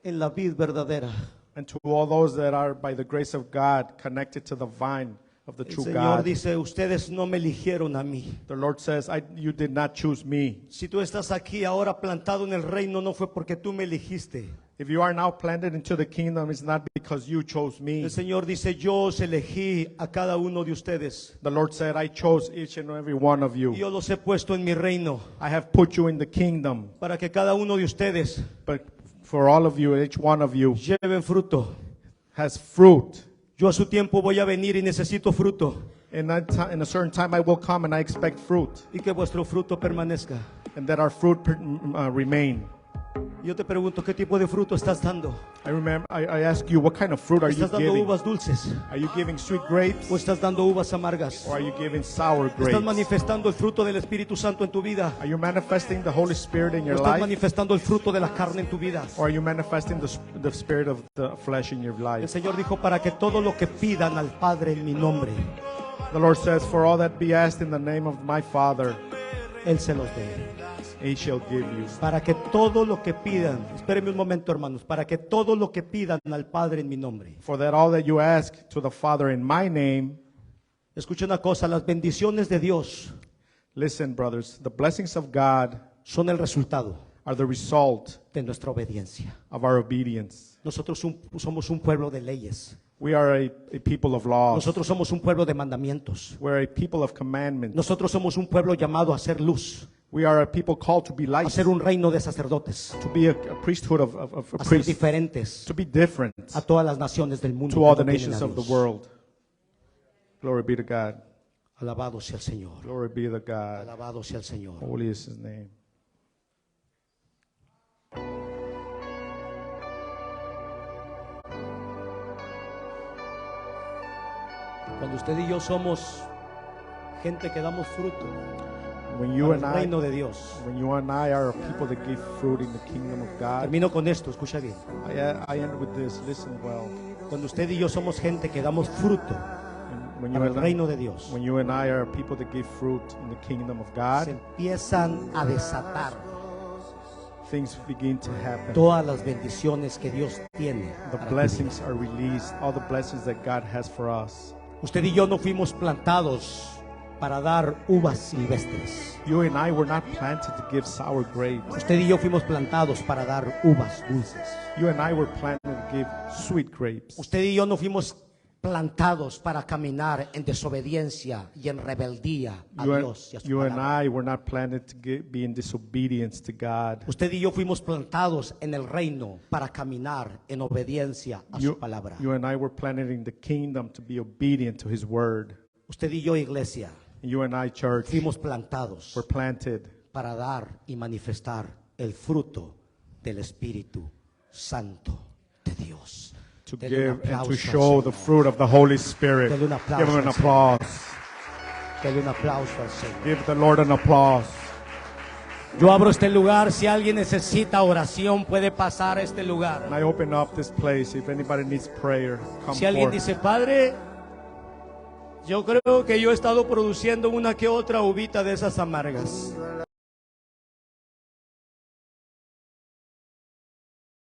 en la vid verdadera. and to all those that are by the grace of God connected to the vine of the El true Señor God. dice, ustedes no me eligieron a mí. The Lord says, you did not choose me. Si tú estás aquí ahora plantado en el reino, no fue porque tú me elegiste. If you are now planted into the kingdom, it's not because you chose me. El Señor dice, yo os elegí a cada uno de ustedes. The Lord said, I chose each and every one of Y you. yo los he puesto en mi reino I have put you in the kingdom. para que cada uno de ustedes But for all of you, each one of you lleven fruto. has fruit. Yo a su tiempo voy a venir y necesito fruto. In a certain time, I will come and I expect fruit. Y que vuestro fruto permanezca. And that our fruit remain. Yo te pregunto, ¿qué tipo de fruto estás dando? I ask you, what kind of fruit are you ¿Estás dando giving? uvas dulces? Are you giving sweet grapes? ¿O estás dando uvas amargas? Or are you giving sour ¿Estás grapes? manifestando el fruto del Espíritu Santo en tu vida? Are you manifesting the Holy Spirit in ¿O your estás life? manifestando el fruto de la carne en tu vida? Or are you manifesting the spirit of the flesh in your El life? Señor dijo, para que todo lo que pidan al Padre en mi nombre, The Lord says, for all that be asked in the name of my Father, Él se los dé. He shall give you. Para que todo lo que pidan, espérenme un momento, hermanos, para que todo lo que pidan al Padre en mi nombre. For that all that you ask to the Father in my name, Escucha una cosa, las bendiciones de Dios listen, brothers, the blessings of God son el resultado are the result de nuestra obediencia. of our obedience. Nosotros somos un pueblo de leyes. We are a people of laws. Nosotros somos un pueblo de mandamientos. We're a people of commandments. Nosotros somos un pueblo llamado a ser luz, We are a people called to be a light, ser un reino de sacerdotes, to be a priesthood of a ser priests, diferentes to be different a todas las naciones del mundo. to que all no the tienen nations a of the Dios. world. Glory be to God. Alabado sea el Señor. Glory be to God. Alabado sea el Señor. Holy is His name. Cuando usted y yo somos gente que damos fruto When you and para el I, reino de Dios. when you and I are a people that give fruit in the kingdom of God, Termino con esto, escucha bien. I end with this. Listen well. Cuando usted y yo somos gente que damos fruto And when you para el and reino I, de Dios, when you and I are people that give fruit in the kingdom of se God, empiezan a desatar things begin to happen. todas las bendiciones que Dios tiene. The para tu blessings vida. are released. All the blessings that God has for us. Usted y yo no fuimos plantados para dar uvas silvestres. You and I were not planted to give sour grapes. Usted y yo fuimos plantados para dar uvas dulces. You and I were planted to give sweet grapes. Usted y yo no fuimos plantados para caminar en desobediencia y en rebeldía a Dios y a su You and palabra. I were not planted to be in disobedience to God. Usted y yo fuimos plantados en el reino para caminar en obediencia a su palabra. You and I were planted in the kingdom to be obedient to His word. Usted y yo, iglesia, You and I, church, fuimos plantados were planted para dar y manifestar el fruto del Espíritu Santo de Dios. to Dele un give and aplauso to al show the Señor. fruit of the Holy Spirit. Dele un Give aplauso Him an al applause. Dele un aplauso al Señor. Give the Lord an applause. Yo abro este lugar. Si alguien necesita oración, puede pasar a este lugar. And I open up this place. If anybody needs prayer, come Si alguien forth. dice, Padre, yo creo que yo he estado produciendo una que otra uvita de esas amargas.